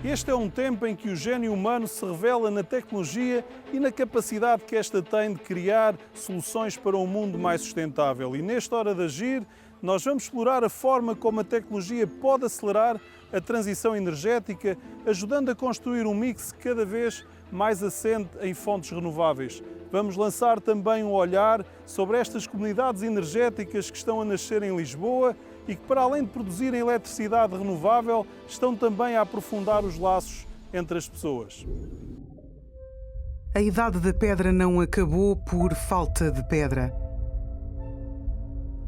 Este é um tempo em que o gênio humano se revela na tecnologia e na capacidade que esta tem de criar soluções para um mundo mais sustentável. E nesta Hora de Agir, nós vamos explorar a forma como a tecnologia pode acelerar a transição energética, ajudando a construir um mix cada vez mais assente em fontes renováveis. Vamos lançar também um olhar sobre estas comunidades energéticas que estão a nascer em Lisboa e que, para além de produzirem eletricidade renovável, estão também a aprofundar os laços entre as pessoas. A idade da pedra não acabou por falta de pedra.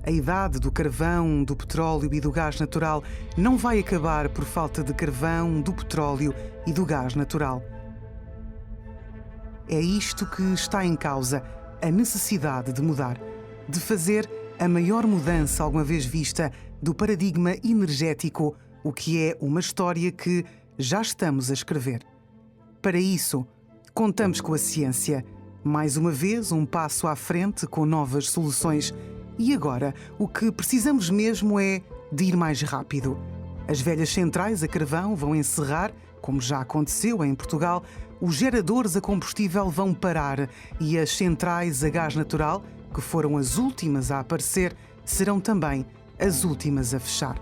A idade do carvão, do petróleo e do gás natural não vai acabar por falta de carvão, do petróleo e do gás natural. É isto que está em causa, a necessidade de mudar, de fazer a maior mudança alguma vez vista do paradigma energético, o que é uma história que já estamos a escrever. Para isso, contamos com a ciência. Mais uma vez, um passo à frente com novas soluções. E agora, o que precisamos mesmo é de ir mais rápido. As velhas centrais a carvão vão encerrar, como já aconteceu em Portugal, os geradores a combustível vão parar e as centrais a gás natural, que foram as últimas a aparecer, serão também as últimas a fechar.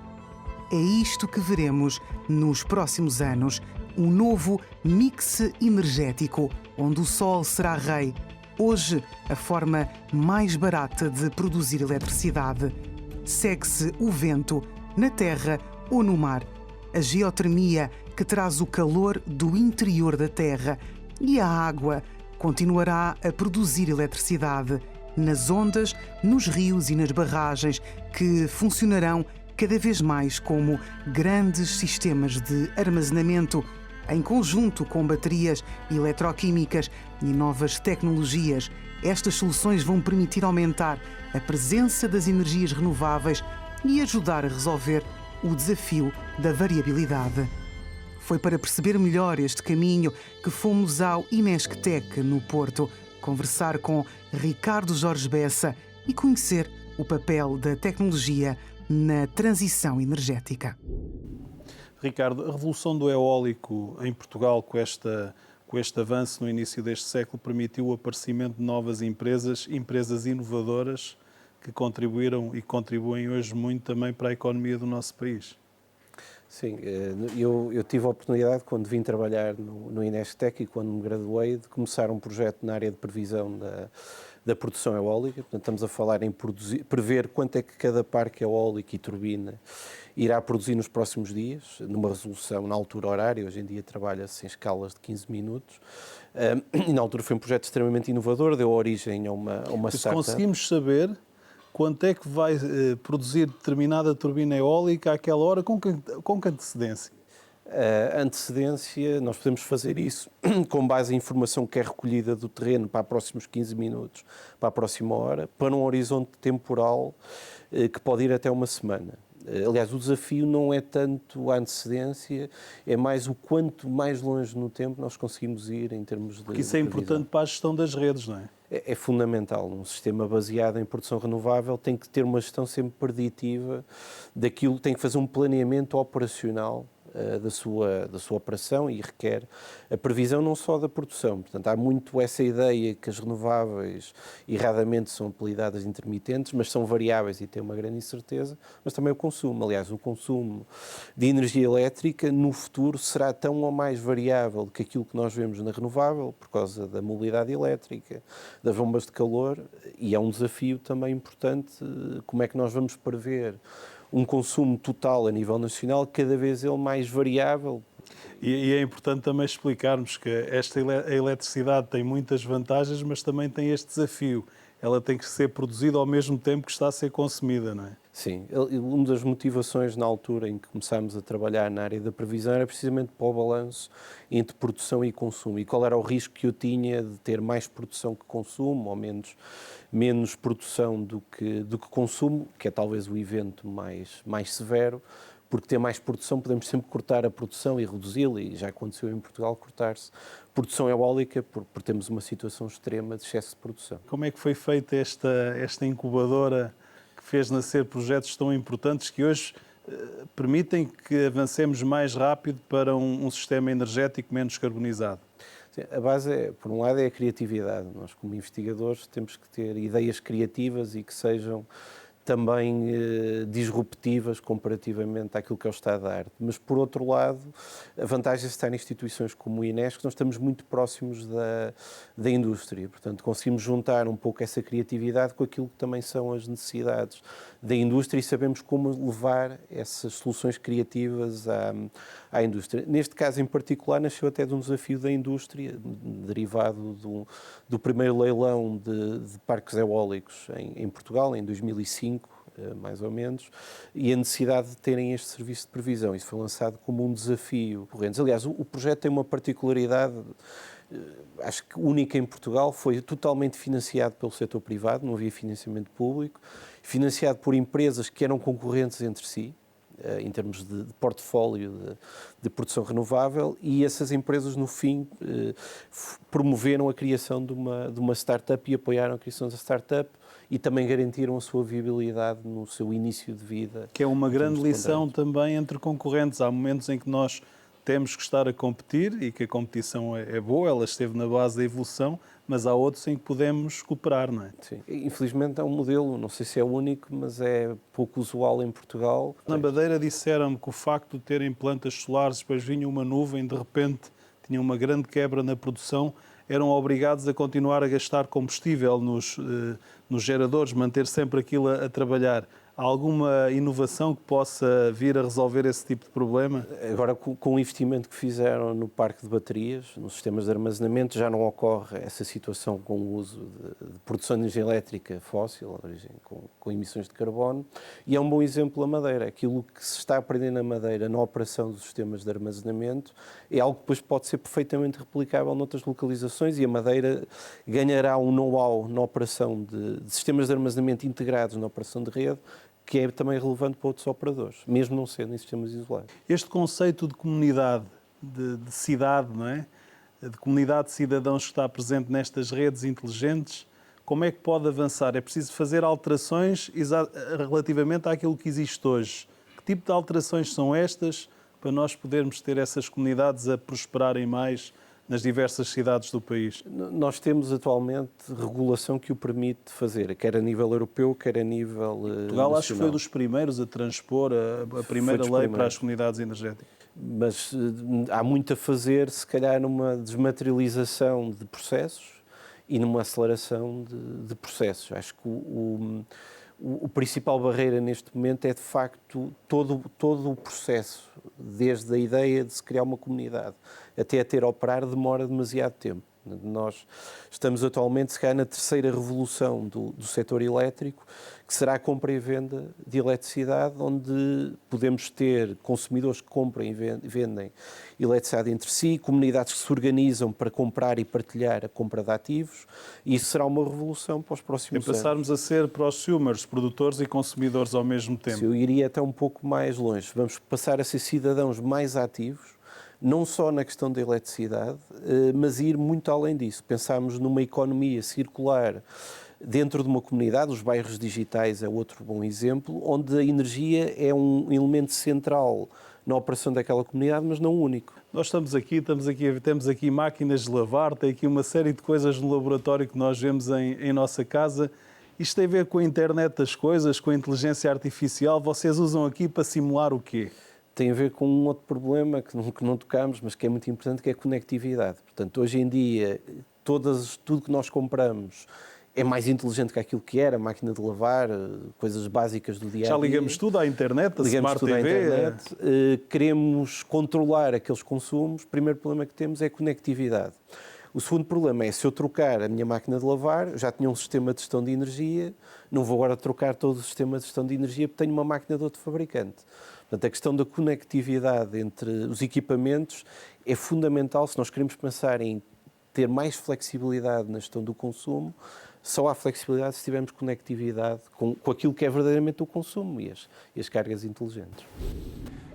É isto que veremos nos próximos anos, um novo mix energético, onde o sol será rei. Hoje, a forma mais barata de produzir eletricidade. Segue-se o vento, na terra ou no mar. A geotermia, que traz o calor do interior da terra. E a água continuará a produzir eletricidade nas ondas, nos rios e nas barragens, que funcionarão cada vez mais como grandes sistemas de armazenamento, em conjunto com baterias eletroquímicas e novas tecnologias. Estas soluções vão permitir aumentar a presença das energias renováveis e ajudar a resolver o desafio da variabilidade. Foi para perceber melhor este caminho que fomos ao Inesctec, no Porto, conversar com Ricardo Jorge Bessa e conhecer o papel da tecnologia na transição energética. Ricardo, a revolução do eólico em Portugal, com este avanço no início deste século, permitiu o aparecimento de novas empresas inovadoras que contribuíram e contribuem hoje muito também para a economia do nosso país. Sim, eu tive a oportunidade, quando vim trabalhar no Inesctec e quando me graduei, de começar um projeto na área de previsão da produção eólica. Portanto, estamos a falar em prever quanto é que cada parque eólico e turbina irá produzir nos próximos dias, numa resolução na altura horária. Hoje em dia trabalha-se em escalas de 15 minutos. E na altura foi um projeto extremamente inovador, deu origem a uma startup. Conseguimos saber quanto é que vai produzir determinada turbina eólica àquela hora, com que antecedência? A antecedência, nós podemos fazer isso com base em informação que é recolhida do terreno para os próximos 15 minutos, para a próxima hora, para um horizonte temporal que pode ir até uma semana. Aliás, o desafio não é tanto a antecedência, é mais o quanto mais longe no tempo nós conseguimos ir em termos de Porque isso é importante para a gestão das redes, não é? É fundamental. Um sistema baseado em produção renovável tem que ter uma gestão sempre preditiva daquilo, tem que fazer um planeamento operacional da sua operação e requer a previsão não só da produção. Portanto, há muito essa ideia que as renováveis erradamente são apelidadas intermitentes, mas são variáveis e têm uma grande incerteza, mas também o consumo. Aliás, o consumo de energia elétrica no futuro será tão ou mais variável que aquilo que nós vemos na renovável, por causa da mobilidade elétrica, das bombas de calor, e é um desafio também importante como é que nós vamos prever um consumo total a nível nacional, cada vez ele mais variável. E é importante também explicarmos que a eletricidade tem muitas vantagens, mas também tem este desafio. Ela tem que ser produzida ao mesmo tempo que está a ser consumida, não é? Sim, uma das motivações na altura em que começámos a trabalhar na área da previsão era precisamente para o balanço entre produção e consumo. E qual era o risco que eu tinha de ter mais produção que consumo, ou menos produção do que consumo, que é talvez o evento mais severo, porque ter mais produção podemos sempre cortar a produção e reduzi-la, e já aconteceu em Portugal cortar-se produção eólica por termos uma situação extrema de excesso de produção. Como é que foi feita esta incubadora que fez nascer projetos tão importantes que hoje permitem que avancemos mais rápido para um sistema energético menos carbonizado? Sim, a base, por um lado, é a criatividade. Nós, como investigadores, temos que ter ideias criativas e que sejam também disruptivas comparativamente àquilo que é o estado da arte. Mas, por outro lado, a vantagem de estar em instituições como o INES, que nós estamos muito próximos da indústria. Portanto, conseguimos juntar um pouco essa criatividade com aquilo que também são as necessidades da indústria e sabemos como levar essas soluções criativas à indústria. Neste caso em particular, nasceu até de um desafio da indústria, derivado do primeiro leilão de parques eólicos em Portugal, em 2005, mais ou menos, e a necessidade de terem este serviço de previsão. Isso foi lançado como um desafio corrente. Aliás, o projeto tem uma particularidade, acho que única em Portugal, foi totalmente financiado pelo setor privado, não havia financiamento público, financiado por empresas que eram concorrentes entre si, em termos de portfólio de produção renovável, e essas empresas, no fim, promoveram a criação de uma startup e apoiaram a criação da startup e também garantiram a sua viabilidade no seu início de vida. Que é uma grande lição também entre concorrentes. Há momentos em que nós temos que estar a competir e que a competição é boa, ela esteve na base da evolução, mas há outros em que podemos cooperar, não é? Sim. Infelizmente é um modelo, não sei se é único, mas é pouco usual em Portugal. Na Madeira disseram-me que o facto de terem plantas solares, depois vinha uma nuvem, de repente tinha uma grande quebra na produção, eram obrigados a continuar a gastar combustível nos geradores, manter sempre aquilo a trabalhar. Há alguma inovação que possa vir a resolver esse tipo de problema? Agora, com o investimento que fizeram no parque de baterias, nos sistemas de armazenamento, já não ocorre essa situação com o uso de produção de energia elétrica fóssil, com emissões de carbono, e é um bom exemplo a Madeira. Aquilo que se está a aprender na Madeira na operação dos sistemas de armazenamento é algo que depois pode ser perfeitamente replicável noutras localizações, e a Madeira ganhará um know-how na operação de sistemas de armazenamento integrados na operação de rede, que é também relevante para outros operadores, mesmo não sendo em sistemas isolados. Este conceito de comunidade, de cidade, não é? De comunidade de cidadãos que está presente nestas redes inteligentes, como é que pode avançar? É preciso fazer alterações relativamente àquilo que existe hoje. Que tipo de alterações são estas para nós podermos ter essas comunidades a prosperarem mais nas diversas cidades do país? Nós temos atualmente regulação que o permite fazer, quer a nível europeu, quer a nível Portugal acho que foi dos primeiros a transpor a primeira lei para as comunidades energéticas. Mas há muito a fazer, se calhar, numa desmaterialização de processos e numa aceleração de processos. Acho que o principal barreira neste momento é, de facto, todo o processo, desde a ideia de se criar uma comunidade até a ter a operar, demora demasiado tempo. Nós estamos atualmente, se calhar, na terceira revolução do setor elétrico, que será a compra e venda de eletricidade, onde podemos ter consumidores que compram e vendem eletricidade entre si, comunidades que se organizam para comprar e partilhar a compra de ativos, e isso será uma revolução para os próximos anos. Passarmos a ser prosumers, produtores e consumidores ao mesmo tempo. Eu iria até um pouco mais longe. Vamos passar a ser cidadãos mais ativos, não só na questão da eletricidade, mas ir muito além disso. Pensarmos numa economia circular dentro de uma comunidade, os bairros digitais é outro bom exemplo, onde a energia é um elemento central na operação daquela comunidade, mas não único. Nós temos aqui máquinas de lavar, tem aqui uma série de coisas no laboratório que nós vemos em nossa casa. Isto tem a ver com a internet das coisas, com a inteligência artificial. Vocês usam aqui para simular o quê? Tem a ver com um outro problema que não tocamos, mas que é muito importante, que é a conectividade. Portanto, hoje em dia, tudo que nós compramos é mais inteligente que aquilo que era, a máquina de lavar, coisas básicas do dia a dia. Já ligamos tudo à internet, a Smart TV. À internet. Queremos controlar aqueles consumos. O primeiro problema que temos é a conectividade. O segundo problema é, se eu trocar a minha máquina de lavar, já tinha um sistema de gestão de energia, não vou agora trocar todo o sistema de gestão de energia porque tenho uma máquina de outro fabricante. Portanto, a questão da conectividade entre os equipamentos é fundamental se nós queremos pensar em ter mais flexibilidade na gestão do consumo. Só há flexibilidade se tivermos conectividade com aquilo que é verdadeiramente o consumo e as cargas inteligentes.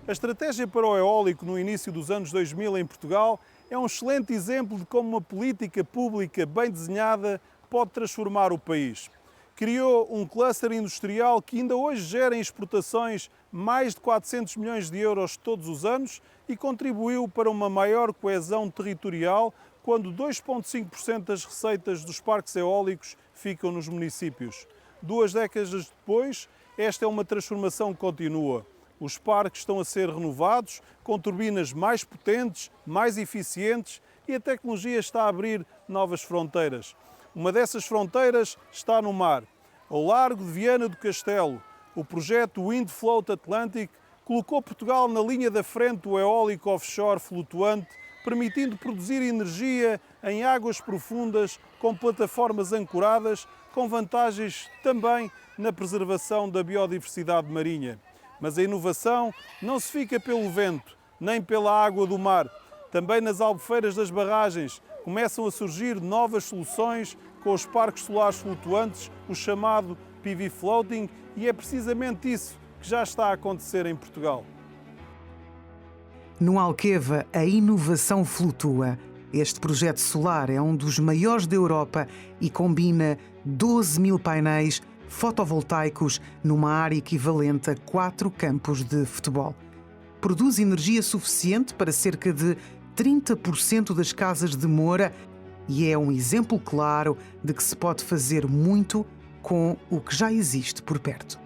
A estratégia para o eólico no início dos anos 2000 em Portugal é um excelente exemplo de como uma política pública bem desenhada pode transformar o país. criou um cluster industrial que ainda hoje gera em exportações mais de 400 milhões de euros todos os anos e contribuiu para uma maior coesão territorial, quando 2,5% das receitas dos parques eólicos ficam nos municípios. 2 décadas depois, esta é uma transformação que continua. Os parques estão a ser renovados, com turbinas mais potentes, mais eficientes, e a tecnologia está a abrir novas fronteiras. Uma dessas fronteiras está no mar. Ao largo de Viana do Castelo, o projeto Wind Float Atlantic colocou Portugal na linha da frente do eólico offshore flutuante, permitindo produzir energia em águas profundas com plataformas ancoradas, com vantagens também na preservação da biodiversidade marinha. Mas a inovação não se fica pelo vento, nem pela água do mar. Também nas albufeiras das barragens começam a surgir novas soluções com os parques solares flutuantes, o chamado PV Floating, e é precisamente isso que já está a acontecer em Portugal. No Alqueva, a inovação flutua. Este projeto solar é um dos maiores da Europa e combina 12 mil painéis fotovoltaicos numa área equivalente a 4 campos de futebol. Produz energia suficiente para cerca de 30% das casas de Moura e é um exemplo claro de que se pode fazer muito com o que já existe por perto.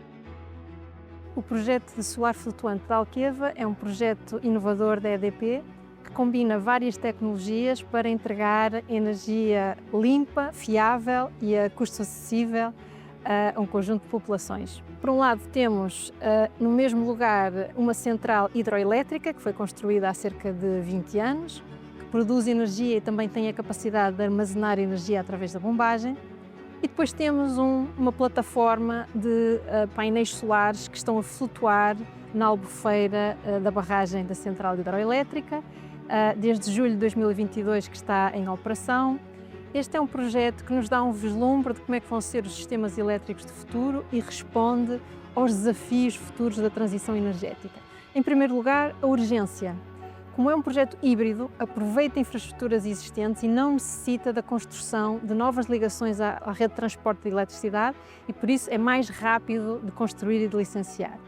O projeto de solar flutuante da Alqueva é um projeto inovador da EDP que combina várias tecnologias para entregar energia limpa, fiável e a custo acessível a um conjunto de populações. Por um lado, temos no mesmo lugar uma central hidroelétrica que foi construída há cerca de 20 anos, que produz energia e também tem a capacidade de armazenar energia através da bombagem. E depois temos uma plataforma de painéis solares que estão a flutuar na albufeira da barragem da central hidroelétrica, desde julho de 2022 que está em operação. Este é um projeto que nos dá um vislumbre de como é que vão ser os sistemas elétricos de futuro e responde aos desafios futuros da transição energética. Em primeiro lugar, a urgência. Como é um projeto híbrido, aproveita infraestruturas existentes e não necessita da construção de novas ligações à rede de transporte de eletricidade e, por isso, é mais rápido de construir e de licenciar.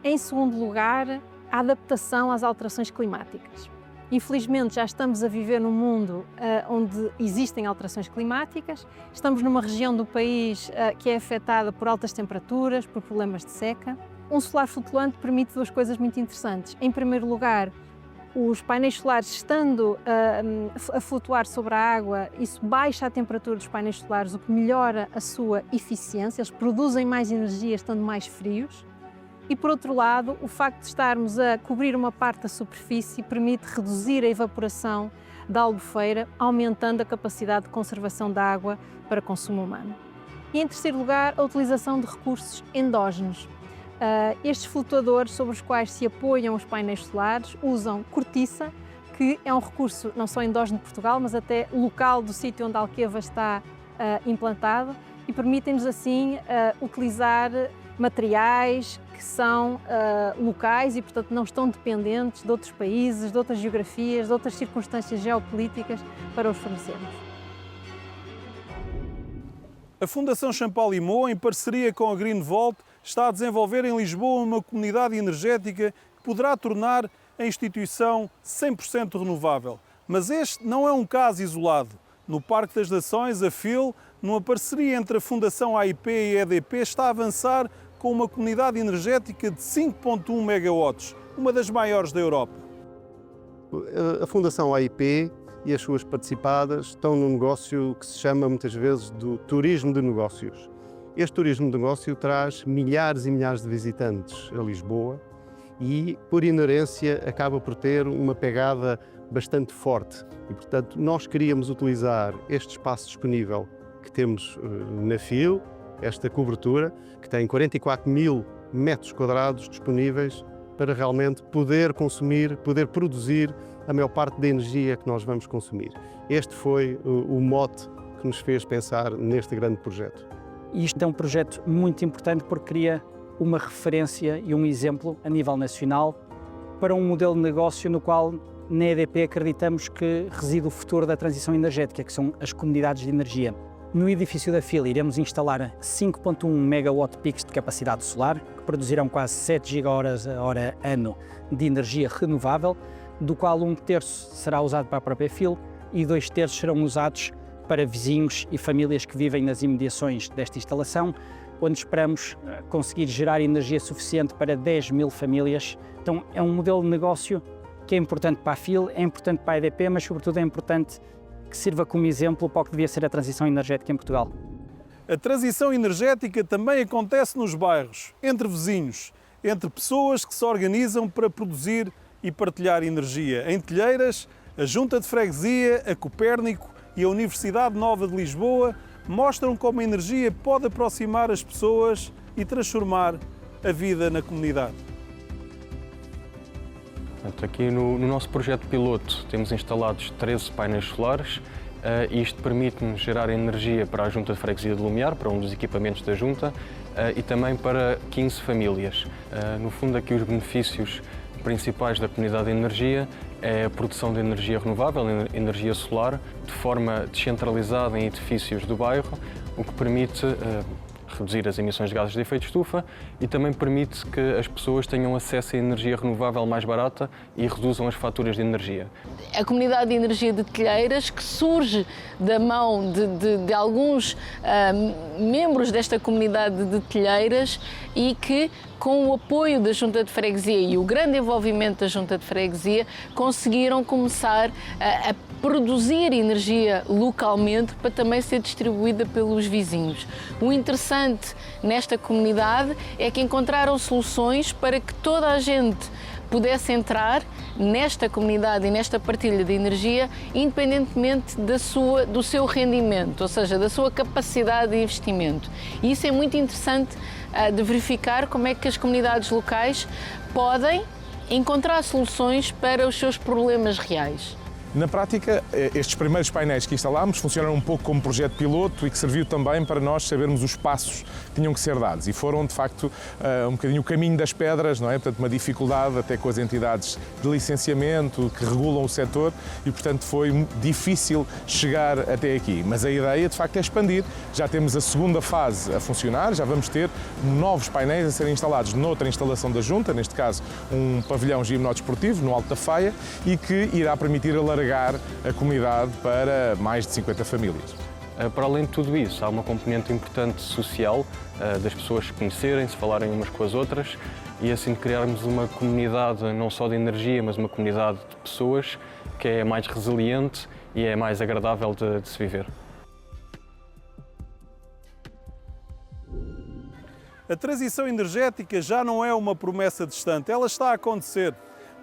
Em segundo lugar, a adaptação às alterações climáticas. Infelizmente, já estamos a viver num mundo onde existem alterações climáticas. Estamos numa região do país que é afetada por altas temperaturas, por problemas de seca. Um solar flutuante permite 2 coisas muito interessantes. Em primeiro lugar, os painéis solares estando a flutuar sobre a água, isso baixa a temperatura dos painéis solares, o que melhora a sua eficiência, eles produzem mais energia estando mais frios. E, por outro lado, o facto de estarmos a cobrir uma parte da superfície permite reduzir a evaporação da albufeira, aumentando a capacidade de conservação da água para consumo humano. E, em terceiro lugar, a utilização de recursos endógenos. Estes flutuadores sobre os quais se apoiam os painéis solares usam cortiça, que é um recurso não só endógeno de Portugal, mas até local do sítio onde a Alqueva está implantado, e permitem-nos assim utilizar materiais que são locais e, portanto, não estão dependentes de outros países, de outras geografias, de outras circunstâncias geopolíticas para os fornecermos. A Fundação Champalimau, em parceria com a Green Volt, está a desenvolver em Lisboa uma comunidade energética que poderá tornar a instituição 100% renovável. Mas este não é um caso isolado. No Parque das Nações, a FIL, numa parceria entre a Fundação AIP e a EDP, está a avançar com uma comunidade energética de 5,1 megawatts, uma das maiores da Europa. A Fundação AIP e as suas participadas estão num negócio que se chama muitas vezes do turismo de negócios. Este turismo de negócio traz milhares e milhares de visitantes a Lisboa e, por inerência, acaba por ter uma pegada bastante forte. E, portanto, nós queríamos utilizar este espaço disponível que temos na FIL, esta cobertura, que tem 44 mil metros quadrados disponíveis para realmente poder consumir, poder produzir a maior parte da energia que nós vamos consumir. Este foi o mote que nos fez pensar neste grande projeto. Isto é um projeto muito importante porque cria uma referência e um exemplo a nível nacional para um modelo de negócio no qual na EDP acreditamos que reside o futuro da transição energética, que são as comunidades de energia. No edifício da FIL iremos instalar 5.1 megawatt peaks de capacidade solar, que produzirão quase 7 gigahoras ano de energia renovável, do qual 1/3 será usado para a própria FIL e 2/3 serão usados para vizinhos e famílias que vivem nas imediações desta instalação, onde esperamos conseguir gerar energia suficiente para 10.000 famílias. Então é um modelo de negócio que é importante para a FIL, é importante para a EDP, mas sobretudo é importante que sirva como exemplo para o que devia ser a transição energética em Portugal. A transição energética também acontece nos bairros, entre vizinhos, entre pessoas que se organizam para produzir e partilhar energia. Em Telheiras, a Junta de Freguesia, a Copérnico e a Universidade Nova de Lisboa mostram como a energia pode aproximar as pessoas e transformar a vida na comunidade. Aqui no nosso projeto piloto temos instalados 13 painéis solares e isto permite-nos gerar energia para a Junta de Freguesia de Lumiar, para um dos equipamentos da Junta, e também para 15 famílias. No fundo, aqui os benefícios principais da comunidade de energia é a produção de energia renovável, energia solar, de forma descentralizada em edifícios do bairro, o que permite reduzir as emissões de gases de efeito de estufa e também permite que as pessoas tenham acesso a energia renovável mais barata e reduzam as faturas de energia. A comunidade de energia de Telheiras, que surge da mão de alguns membros desta comunidade de Telheiras e que, com o apoio da Junta de Freguesia e o grande envolvimento da Junta de Freguesia, conseguiram começar a produzir energia localmente para também ser distribuída pelos vizinhos. O interessante nesta comunidade é que encontraram soluções para que toda a gente pudesse entrar nesta comunidade e nesta partilha de energia, independentemente do seu rendimento, ou seja, da sua capacidade de investimento. E isso é muito interessante de verificar como é que as comunidades locais podem encontrar soluções para os seus problemas reais. Na prática, estes primeiros painéis que instalámos funcionaram um pouco como projeto piloto e que serviu também para nós sabermos os passos que tinham que ser dados. E foram, de facto, um bocadinho o caminho das pedras, não é? Portanto, uma dificuldade até com as entidades de licenciamento que regulam o setor e, portanto, foi difícil chegar até aqui. Mas a ideia, de facto, é expandir. Já temos a segunda fase a funcionar, já vamos ter novos painéis a serem instalados noutra instalação da Junta, neste caso um pavilhão gimnodesportivo no Alto da Faia e que irá permitir alargar a comunidade para mais de 50 famílias. Para além de tudo isso, há uma componente importante social, das pessoas se conhecerem, se falarem umas com as outras e assim criarmos uma comunidade não só de energia, mas uma comunidade de pessoas que é mais resiliente e é mais agradável de se viver. A transição energética já não é uma promessa distante, ela está a acontecer.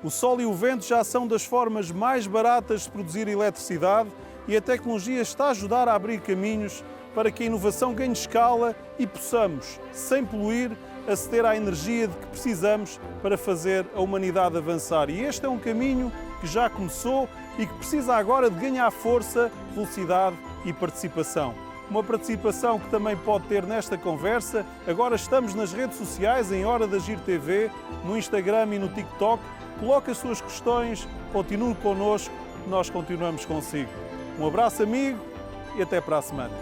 O sol e o vento já são das formas mais baratas de produzir eletricidade e a tecnologia está a ajudar a abrir caminhos para que a inovação ganhe escala e possamos, sem poluir, aceder à energia de que precisamos para fazer a humanidade avançar. E este é um caminho que já começou e que precisa agora de ganhar força, velocidade e participação. Uma participação que também pode ter nesta conversa. Agora estamos nas redes sociais, em Hora de Agir TV, no Instagram e no TikTok. Coloque as suas questões, continue connosco, nós continuamos consigo. Um abraço, amigo, e até para a semana.